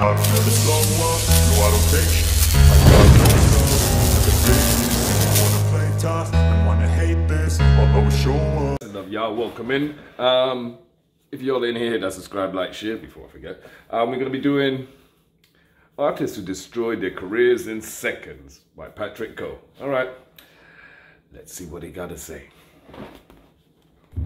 I don't ever slow up, no I don't take shit. I got no love, the baby. Wanna play tough and wanna hate this, I'll always show up. Y'all, welcome in. If you're in here, hit that subscribe, like, share before I forget. We're gonna be doing Artists Who Destroyed Their Careers in Seconds by Patrick Coe. All right, let's see what he got to say.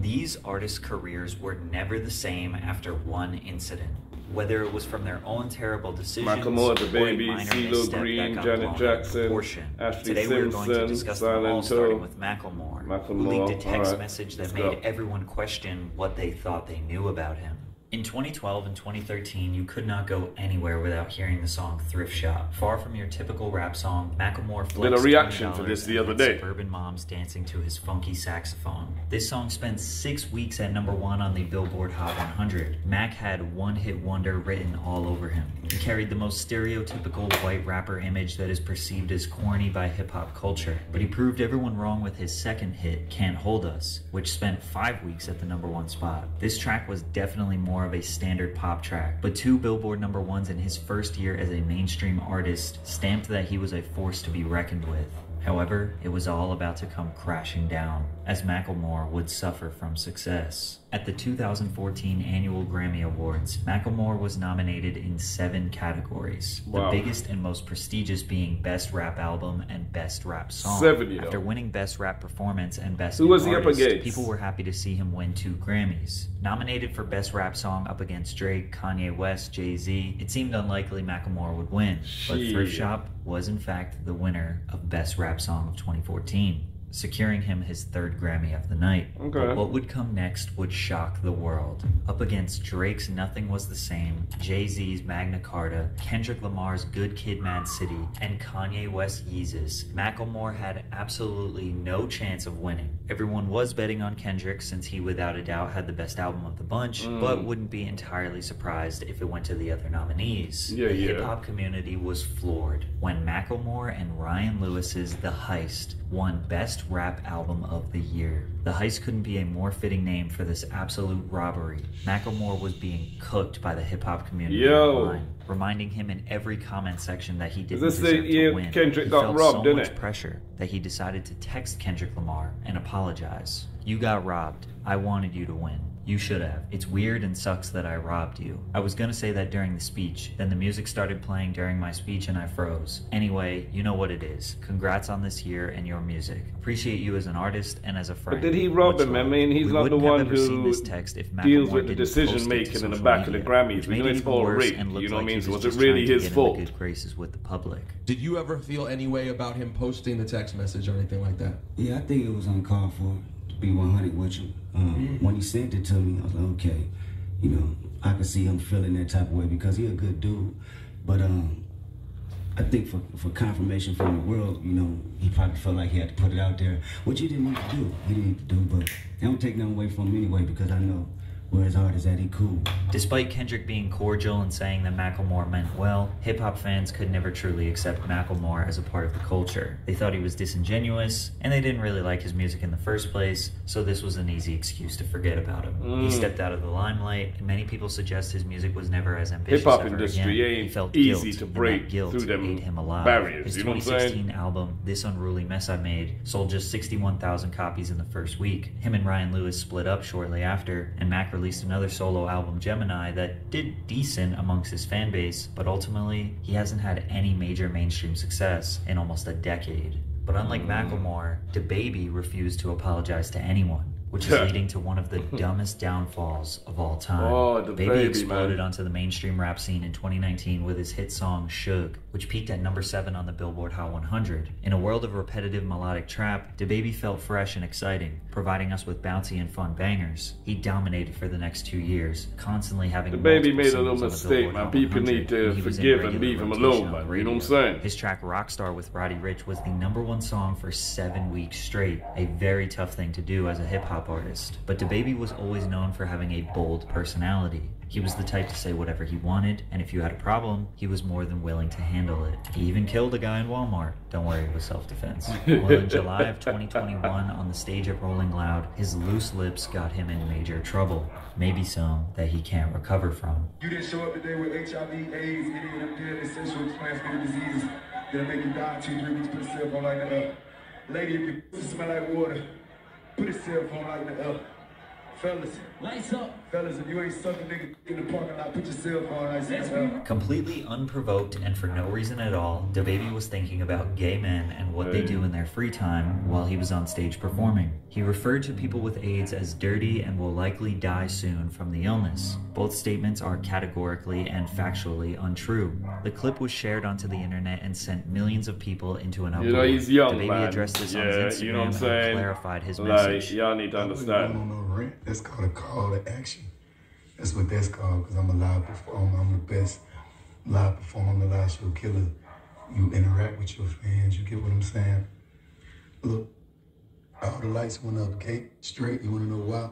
These artists' careers were never the same after one incident. Whether it was from their own terrible decisions Macklemore, The or a Baby, minor CeeLo misstep Green, that got Janet blown out of Jackson, proportion. Ashley Today we're going to Simpson, discuss them all, Silent starting Hill. with Macklemore, who Macklemore, leaked a text alright, message that let's made go. everyone question what they thought they knew about him. In 2012 and 2013, you could not go anywhere without hearing the song Thrift Shop. Far from your typical rap song, Macklemore flexed Did a reaction for $20 this the and other had day. suburban moms dancing to his funky saxophone. This song spent 6 weeks at #1 on the Billboard Hot 100. Mac had one-hit wonder written all over him. He carried the most stereotypical white rapper image that is perceived as corny by hip-hop culture. But he proved everyone wrong with his second hit, Can't Hold Us, which spent 5 weeks at the #1 spot. This track was definitely more of a standard pop track, but 2 Billboard #1s in his first year as a mainstream artist stamped that he was a force to be reckoned with. However, it was all about to come crashing down, as Macklemore would suffer from success. At the 2014 annual Grammy Awards, Macklemore was nominated in 7 categories, Wow. the biggest and most prestigious being Best Rap Album and Best Rap Song. 7, you know. After winning Best Rap Performance and Best Who New was he up Artist, against? people were happy to see him win 2 Grammys. Nominated for Best Rap Song up against Drake, Kanye West, Jay-Z, it seemed unlikely Macklemore would win, but Thrift Shit. Shop was in fact the winner of Best Rap Song of 2014, securing him his 3rd Grammy of the night. Okay. But what would come next would shock the world. Up against Drake's Nothing Was the Same, Jay-Z's Magna Carta, Kendrick Lamar's Good Kid, Mad City, and Kanye West's Yeezus, Macklemore had absolutely no chance of winning. Everyone was betting on Kendrick since he without a doubt had the best album of the bunch, but wouldn't be entirely surprised if it went to the other nominees. Yeah, The yeah. hip-hop community was floored when Macklemore and Ryan Lewis's The Heist won Best Rap Album of the Year. The Heist couldn't be a more fitting name for this absolute robbery. Macklemore was being cooked by the hip-hop community Yo. online, reminding him in every comment section that he didn't this deserve the year to win. Kendrick He got felt robbed, so didn't much it? pressure that he decided to text Kendrick Lamar and apologize. "You got robbed. I wanted you to win. You should have. It's weird and sucks that I robbed you. I was gonna say that during the speech, then the music started playing during my speech and I froze. Anyway, you know what it is. Congrats on this year and your music. Appreciate you as an artist and as a friend." But did he rob Much him? I love. mean, he's We not the wouldn't have one ever seen who this text if deals Macklemore with the didn't decision post it to making in the social back of the media, Grammys. which We made know it it's even all worse rigged, and looked you know what I like mean? he So was just it really trying to his get in fault? the good graces with the public. Did you ever feel any way about him posting the text message or anything like that? Yeah, I think it was uncalled for, to be 100 with you. When he sent it to me, I was like, okay, you know, I could see him feeling that type of way because he a good dude. But I think for confirmation from the world, you know, he probably felt like he had to put it out there, which he didn't need to do. He didn't need to do, but I don't take nothing away from him anyway because I know where his heart is at, he cool. Despite Kendrick being cordial and saying that Macklemore meant well, hip-hop fans could never truly accept Macklemore as a part of the culture. They thought he was disingenuous, and they didn't really like his music in the first place, so this was an easy excuse to forget about him. He stepped out of the limelight, and many people suggest his music was never as ambitious Hip-hop ever industry again. He ain't felt easy guilt, to and break that guilt through them ate him alive. barriers, His you know what I'm saying? 2016 album, This Unruly Mess I Made, sold just 61,000 copies in the first week. Him and Ryan Lewis split up shortly after, and Mac released another solo album, Gemini, that did decent amongst his fan base, but ultimately, he hasn't had any major mainstream success in almost a decade. But unlike Macklemore, DaBaby refused to apologize to anyone, which is leading to one of the dumbest downfalls of all time. Oh, DaBaby, Baby exploded man. onto the mainstream rap scene in 2019 with his hit song Suge, which peaked at #7 on the Billboard Hot 100. In a world of repetitive melodic trap, DaBaby felt fresh and exciting, providing us with bouncy and fun bangers. He dominated for the next 2 years, constantly having DaBaby multiple made a singles little on the mistake, Billboard man. Hot People 100, need to and he was in forgive and regular leave him rotation alone, on man. the You know what I'm radio. saying? His track Rockstar with Roddy Ricch was the #1 song for 7 weeks straight, a very tough thing to do as a hip-hop hop artist, but DaBaby was always known for having a bold personality. He was the type to say whatever he wanted, and if you had a problem, he was more than willing to handle it. He even killed a guy in Walmart. Don't worry, it was self-defense. Well, in July of 2021, on the stage at Rolling Loud, his loose lips got him in major trouble. Maybe some that he can't recover from. You didn't show up today with HIV, AIDS, any of them deadly sexually transmitted diseases that'll make you die 2-3 weeks. Put a cell phone like that up. Lady, if your pussy smell like water, put a cell phone like that up. Fellas, lights up. Fellas, if you ain't sucking nigga in the parking lot, put your cell phone like that. Completely unprovoked and for no reason at all, DaBaby was thinking about gay men and what they do in their free time while he was on stage performing. He referred to people with AIDS as dirty and will likely die soon from the illness. Both statements are categorically and factually untrue. The clip was shared onto the internet and sent millions of people into an uproar. You know, he's young, DaBaby man. addressed this on his Instagram, you know what I'm saying? and clarified his like, message. Y'all need to understand. That's called a call to action. That's what that's called, because I'm a live performer. I'm the best live performer. I'm the live show killer. You interact with your fans. You get what I'm saying? Look, all the lights went up, okay? Straight. You want to know why?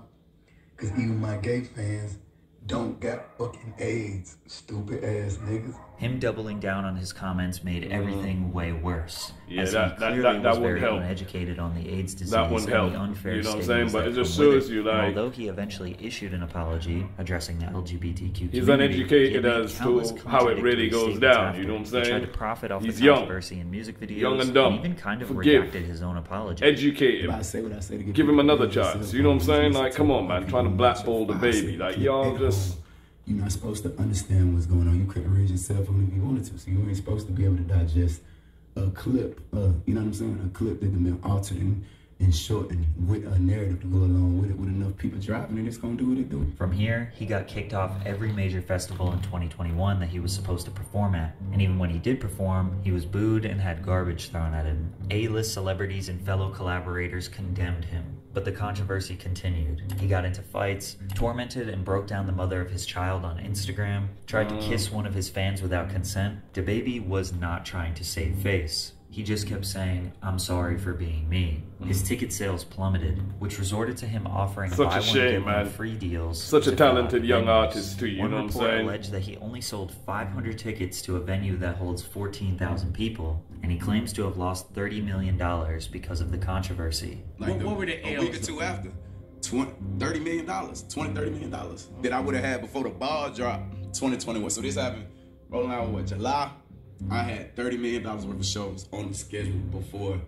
Because even my gay fans don't got fucking AIDS, stupid ass niggas. Him doubling down on his comments made everything way worse. Yeah, as that he clearly was wouldn't very help. uneducated on the AIDS disease That wouldn't help. and the unfair You know what I'm saying? stigmas But that it just come with shows it. you, And like, although he eventually issued an apology addressing the LGBTQ community, He's uneducated he made as to countless how it really contradictory goes statements down, after. you know what I'm He saying? tried to profit off He's the young. controversy in music videos, Young and dumb. even kind of Forgive. redacted his own apology. Educate him. I say what I say to get Give him people another to do chance. this. You know what I'm saying? Like, come on, man. Trying to blackball the baby. Like, y'all just... You're not supposed to understand what's going on. You couldn't raise your cell phone if you wanted to. So you ain't supposed to be able to digest a clip, you know what I'm saying? A clip that can be altered and shortened with a narrative to go along with it, with enough people driving it. It's going to do what it do. From here, he got kicked off every major festival in 2021 that he was supposed to perform at. And even when he did perform, he was booed and had garbage thrown at him. A-list celebrities and fellow collaborators condemned him. But the controversy continued. He got into fights, tormented and broke down the mother of his child on Instagram, tried to kiss one of his fans without consent. DaBaby was not trying to save face. He just kept saying, "I'm sorry for being me." His ticket sales plummeted, which resorted to him offering Such a buy one, shame, get one man. free deals. Such a to fill out talented young venues. artist too, you One know what I'm report saying? alleged that he only sold 500 tickets to a venue that holds 14,000 people, and he claims to have lost $30 million because of the controversy. Like what were the a week or two after? $30 million, $30 million that I would have had before the ball dropped 2021. So this happened rolling out what, July? I had $30 million worth of shows on the schedule before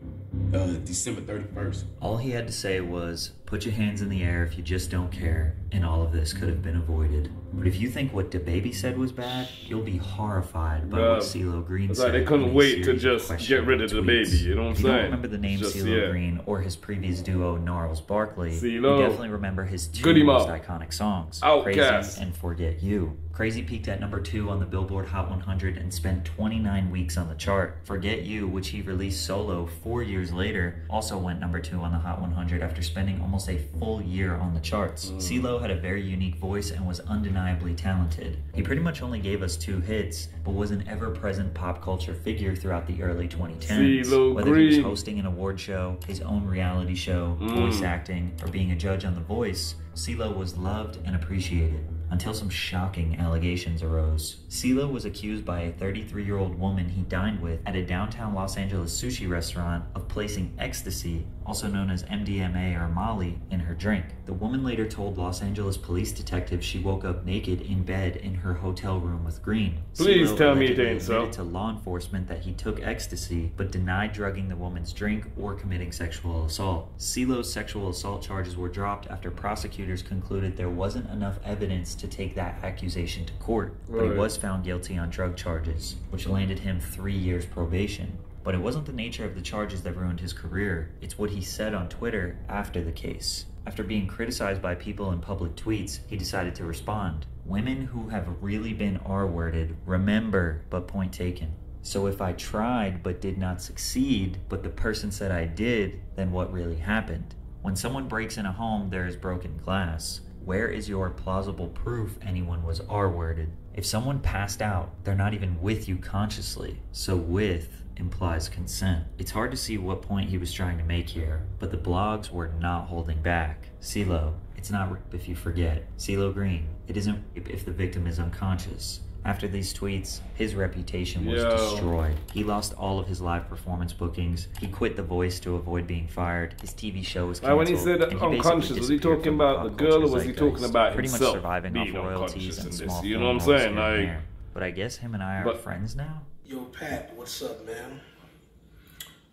December 31st. All he had to say was, "Put your hands in the air if you just don't care," and all of this could have been avoided. But if you think what DaBaby said was bad, you'll be horrified by what CeeLo Green It's said. like they couldn't in a wait to series of just get questionable rid of the tweets. baby, you know what I'm If you don't saying? remember the name Just, CeeLo yeah. Green or his previous duo Gnarls Barkley, CeeLo. you definitely remember his two Goody most Mob. iconic songs, Outkast. Crazy and Forget You. Crazy peaked at number 2 on the Billboard Hot 100 and spent 29 weeks on the chart. Forget You, which he released solo 4 years later, also went number 2 on the Hot 100 after spending almost a full year on the charts. CeeLo had a very unique voice and was undeniably talented. He pretty much only gave us 2 hits, but was an ever-present pop culture figure throughout the early 2010s. CeeLo Whether he was Green. hosting an award show, his own reality show, voice acting, or being a judge on The Voice, CeeLo was loved and appreciated. Until some shocking allegations arose. CeeLo was accused by a 33-year-old woman he dined with at a downtown Los Angeles sushi restaurant of placing ecstasy, also known as MDMA or Molly, in her drink. The woman later told Los Angeles police detectives she woke up naked in bed in her hotel room with Green. Please CeeLo tell me it allegedly ain't so. admitted to law enforcement that he took ecstasy, but denied drugging the woman's drink or committing sexual assault. CeeLo's sexual assault charges were dropped after prosecutors concluded there wasn't enough evidence to take that accusation to court, but he Right. was found guilty on drug charges, which landed him 3 years probation. But it wasn't the nature of the charges that ruined his career, it's what he said on Twitter after the case. After being criticized by people in public tweets, he decided to respond. "Women who have really been R-worded, remember, but point taken. So if I tried but did not succeed, but the person said I did, then what really happened? When someone breaks in a home, there is broken glass. Where is your plausible proof anyone was R-worded? If someone passed out, they're not even with you consciously. So with implies consent. It's hard to see what point he was trying to make here, but the blogs were not holding back. CeeLo, it's not rape if you forget. CeeLo Green, it isn't rape if the victim is unconscious. After these tweets, his reputation was destroyed. He lost all of his live performance bookings. He quit The Voice to avoid being fired. His TV show was canceled. When he said unconscious, was he talking about the girl or was he talking about himself? Pretty much surviving off royalties and small you know what I'm saying? Like, but I guess him and I are friends now. Yo, Pat, what's up, man?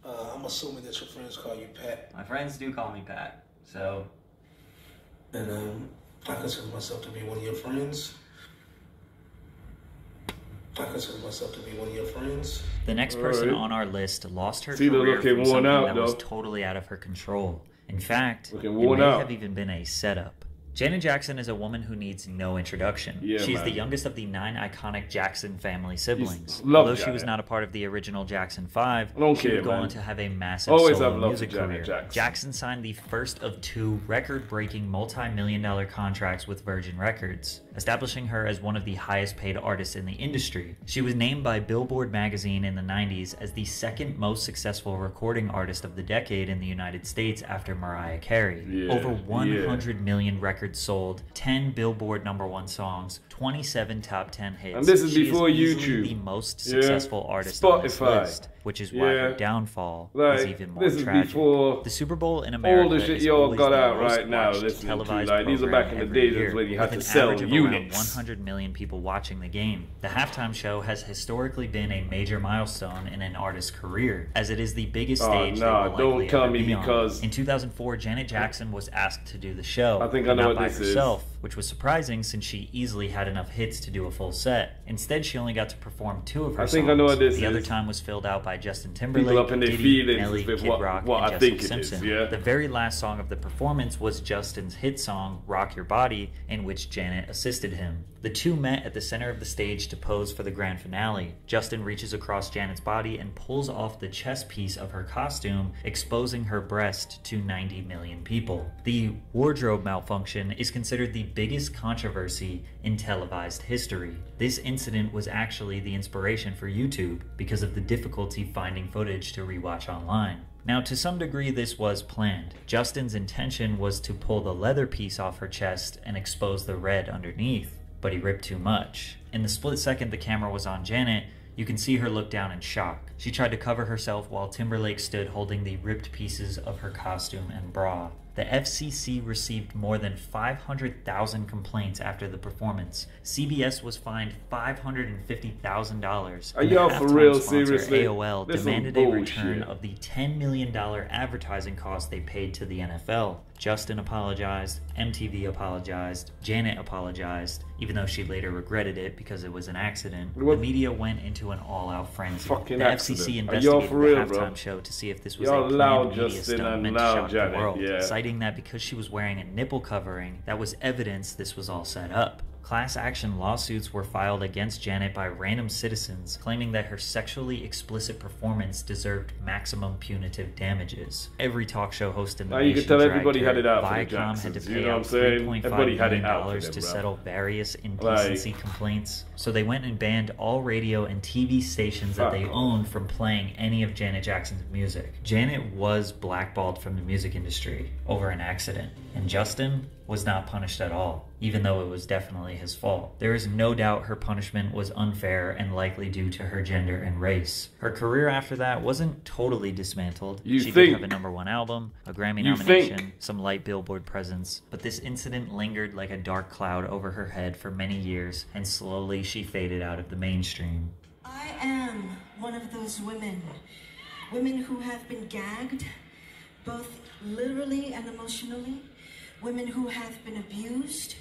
I'm assuming that your friends call you Pat. My friends do call me Pat, so. And I consider myself to be one of your friends. The next person on our list lost her career from something that was totally out of her control. In fact, it may have even been a setup. Janet Jackson is a woman who needs no introduction. She's the youngest of the 9 iconic Jackson family siblings. Although she was not a part of the original Jackson 5, she would go on to have a massive solo music career. Jackson signed the first of 2 record-breaking multi-million-dollar contracts with Virgin Records, establishing her as one of the highest-paid artists in the industry. She was named by Billboard magazine in the 90s as the 2nd most successful recording artist of the decade in the United States after Mariah Carey. Over 100 million records sold, 10 Billboard #1 songs, 27 top 10 hits. And this is before she is YouTube. The most successful artist on this list, which is why her downfall is even more tragic. The Super Bowl in America all the shit y'all got out right now, listening to, like, these are back in the days when you had to sell units. 100 million people watching the game. The halftime show has historically been a major milestone in an artist's career, as it is the biggest stage they will likely ever be on. In 2004, Janet Jackson was asked to do the show, I think I know what by this herself, which was surprising since she easily had enough hits to do a full set. Instead, she only got to perform 2 of her songs. I know what this the is. other time was filled out by Justin Timberlake, People up in their Diddy, feelings Nelly, with Kid Rock, what and I Jessica think it is, Simpson. The very last song of the performance was Justin's hit song, Rock Your Body, in which Janet assisted him. The 2 met at the center of the stage to pose for the grand finale. Justin reaches across Janet's body and pulls off the chest piece of her costume, exposing her breast to 90 million people. The wardrobe malfunction is considered the biggest controversy in televised history. This incident was actually the inspiration for YouTube because of the difficulty finding footage to rewatch online. Now, to some degree, this was planned. Justin's intention was to pull the leather piece off her chest and expose the red underneath, but he ripped too much. In the split second the camera was on Janet, you can see her look down in shock. She tried to cover herself while Timberlake stood holding the ripped pieces of her costume and bra. The FCC received more than 500,000 complaints after the performance. CBS was fined $550,000. Are y'all for real? Seriously? AOL demanded a return of the $10 million advertising cost they paid to the NFL. Justin apologized, MTV apologized, Janet apologized, even though she later regretted it because it was an accident. The media went into an all-out frenzy. The FCC investigated the halftime show to see if this was a planned media stunt meant to shock the world, citing that because she was wearing a nipple covering, that was evidence this was all set up. Class action lawsuits were filed against Janet by random citizens, claiming that her sexually explicit performance deserved maximum punitive damages. Every talk show host in the nation dragged her. Viacom had to pay out $3.5 million to settle various indecency complaints. So they went and banned all radio and TV stations that they owned from playing any of Janet Jackson's music. Janet was blackballed from the music industry over an accident, and Justin was not punished at all, even though it was definitely his fault. There is no doubt her punishment was unfair and likely due to her gender and race. Her career after that wasn't totally dismantled. She did have a #1 album, a Grammy nomination, some light Billboard presence, but this incident lingered like a dark cloud over her head for many years, and slowly she faded out of the mainstream. I am one of those women who have been gagged, both literally and emotionally, women who have been abused,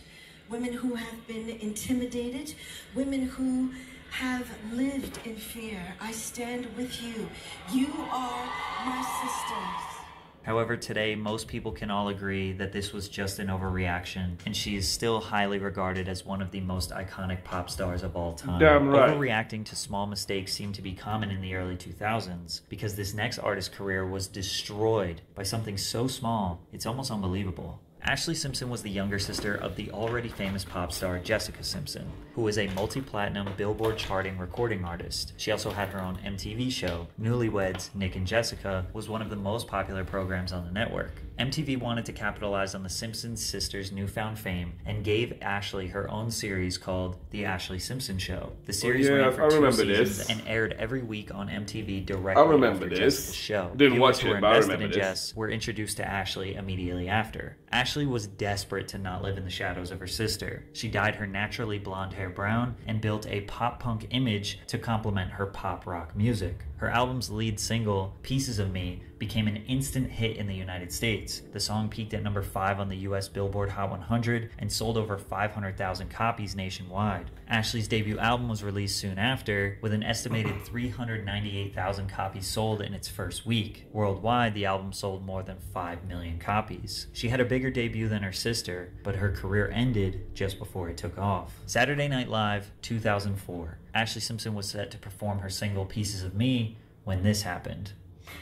women who have been intimidated, women who have lived in fear. I stand with you. You are my sisters. However, today, most people can all agree that this was just an overreaction, and she is still highly regarded as one of the most iconic pop stars of all time. Damn right. Overreacting to small mistakes seemed to be common in the early 2000s, because this next artist's career was destroyed by something so small, it's almost unbelievable. Ashlee Simpson was the younger sister of the already famous pop star Jessica Simpson. who was a multi-platinum Billboard charting recording artist. She also had her own MTV show. Newlyweds, Nick and Jessica was one of the most popular programs on the network. MTV wanted to capitalize on the Simpson sisters' newfound fame and gave Ashley her own series called The Ashley Simpson Show. The series ran for 2 seasons and aired every week on MTV directly after Jessica's show. Didn't watch it, but I remember this. Jess were introduced to Ashley immediately after. Ashley was desperate to not live in the shadows of her sister. She dyed her naturally blonde hair brown and built a pop-punk image to complement her pop-rock music. Her album's lead single, Pieces of Me, became an instant hit in the United States. The song peaked at number 5 on the US Billboard Hot 100 and sold over 500,000 copies nationwide. Ashley's debut album was released soon after, with an estimated 398,000 copies sold in its first week. Worldwide, the album sold more than 5 million copies. She had a bigger debut than her sister, but her career ended just before it took off. Saturday Night Live, 2004. Ashley Simpson was set to perform her single Pieces of Me when this happened.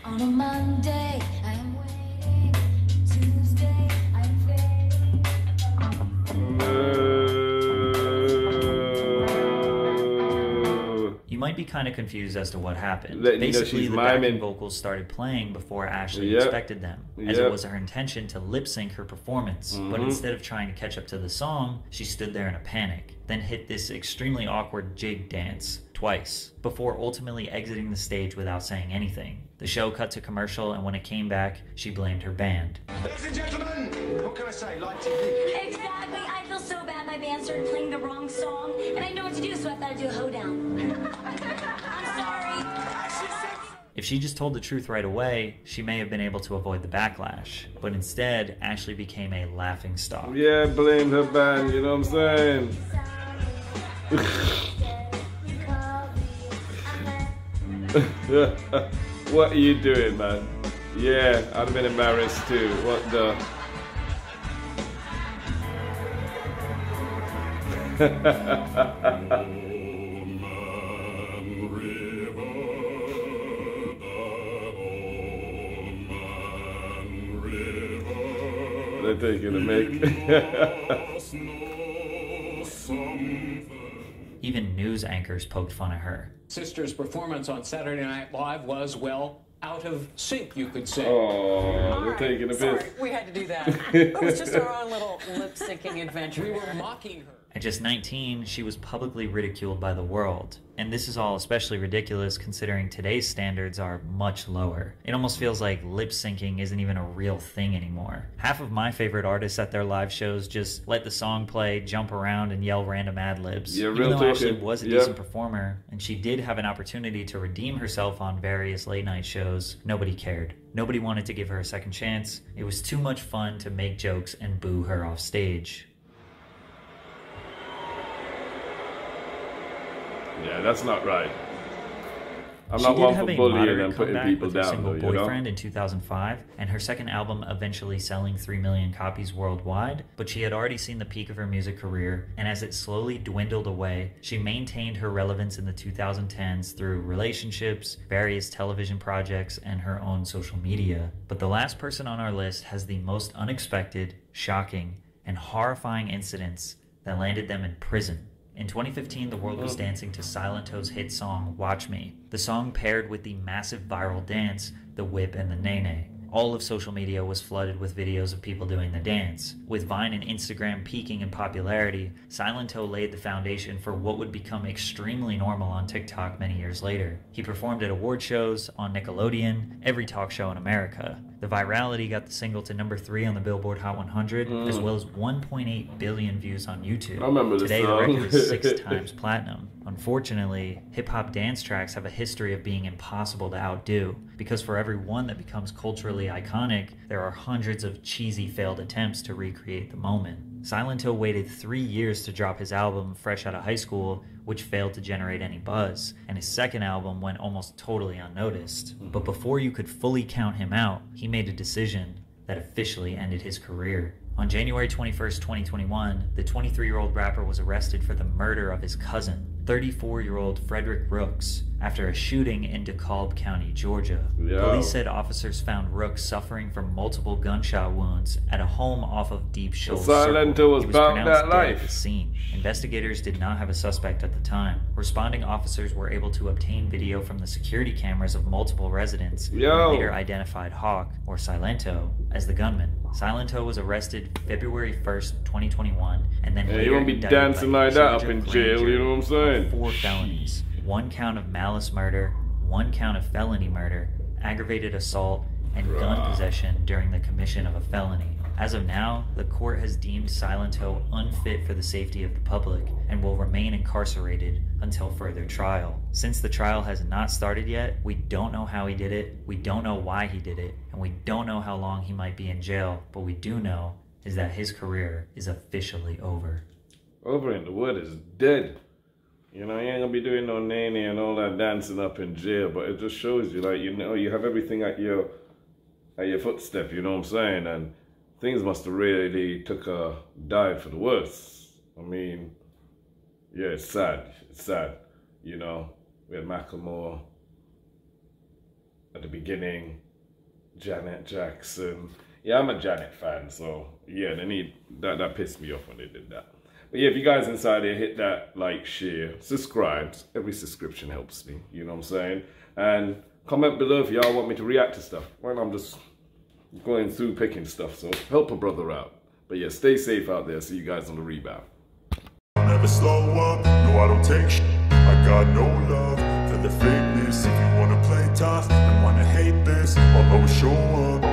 On a Monday, I am waiting. Tuesday, I'm You might be kind of confused as to what happened. Basically, the backing vocals started playing before Ashley expected them, as it was her intention to lip-sync her performance. But instead of trying to catch up to the song, she stood there in a panic, then hit this extremely awkward jig dance twice, before ultimately exiting the stage without saying anything. The show cut to commercial, and when it came back, she blamed her band. Ladies and gentlemen, what can I say? Like TV. Exactly. I feel so bad my band started playing the wrong song, and I know what to do, so I thought I'd do a hoedown. I'm sorry. If she just told the truth right away, she may have been able to avoid the backlash. But instead, Ashley became a laughingstock. Yeah, blamed her band, you know what I'm saying? What are you doing, man? Yeah, I'd have been embarrassed too. What the? They're taking a mic. Even news anchors poked fun at her. Sister's performance on Saturday Night Live was, well, out of sync, you could say. Oh, they're taking a piss. Sorry, we had to do that. It was just our own little lip-syncing adventure. We were mocking her. At just 19, she was publicly ridiculed by the world. And this is all especially ridiculous considering today's standards are much lower. It almost feels like lip-syncing isn't even a real thing anymore. Half of my favorite artists at their live shows just let the song play, jump around, and yell random ad-libs. Yeah, even though Ashley was a decent performer, and she did have an opportunity to redeem herself on various late-night shows, nobody cared. Nobody wanted to give her a second chance. It was too much fun to make jokes and boo her off stage. Yeah, that's not right. I'm not one for bullying and putting people down, though, you know? Boyfriend in 2005, and her second album eventually selling 3 million copies worldwide, but she had already seen the peak of her music career, and as it slowly dwindled away, she maintained her relevance in the 2010s through relationships, various television projects, and her own social media. But the last person on our list has the most unexpected, shocking, and horrifying incidents that landed them in prison. In 2015, the world was dancing to Silentto's hit song, Watch Me. The song paired with the massive viral dance, the whip and the nae-nae. All of social media was flooded with videos of people doing the dance. With Vine and Instagram peaking in popularity, Silentto laid the foundation for what would become extremely normal on TikTok many years later. He performed at award shows, on Nickelodeon, every talk show in America. The virality got the single to number 3 on the Billboard Hot 100, as well as 1.8 billion views on YouTube. I remember this Today, song. the record is 6 times platinum. Unfortunately, hip-hop dance tracks have a history of being impossible to outdo, because for every one that becomes culturally iconic, there are hundreds of cheesy failed attempts to recreate the moment. Silentto waited 3 years to drop his album fresh out of high school, which failed to generate any buzz, and his second album went almost totally unnoticed. But before you could fully count him out, he made a decision that officially ended his career. On January 21st, 2021, the 23-year-old rapper was arrested for the murder of his cousin. 34-year-old Frederick Rooks after a shooting in DeKalb County, Georgia. Yo. Police said officers found Rooks suffering from multiple gunshot wounds at a home off of Deep Shoals Silento Circle. was He was about pronounced that dead life. at the scene. Investigators did not have a suspect at the time. Responding officers were able to obtain video from the security cameras of multiple residents Yo. and later identified Hawk, or Silento, as the gunman. Silento was arrested February 1st, 2021, and then Yeah, later you won't be indicted dancing by like that up Georgia in grand jail, you jury know what I'm on saying? 4 felonies. 1 count of malice murder, 1 count of felony murder, aggravated assault, and gun possession during the commission of a felony. As of now, the court has deemed Silento unfit for the safety of the public and will remain incarcerated until further trial. Since the trial has not started yet, we don't know how he did it, we don't know why he did it, and we don't know how long he might be in jail. But we do know is that his career is officially over. Over in the wood is dead. You know, you ain't gonna be doing no nanny and all that dancing up in jail, but it just shows you, like, you know, you have everything at your footstep, you know what I'm saying? And things must have really took a dive for the worse. I mean, yeah, it's sad. It's sad. You know, we had Macklemore at the beginning, Janet Jackson. Yeah, I'm a Janet fan, so yeah, they need that pissed me off when they did that. But yeah, if you guys inside here, hit that like, share, subscribe. Every subscription helps me, you know what I'm saying? And comment below if y'all want me to react to stuff. Well, I'm just going through picking stuff, so help a brother out. But yeah, stay safe out there. See you guys on the rebound. I'll never slow up, no I don't take shit. I got no love for the fakeness. If you wanna play tough and wanna hate this, I'll always show up.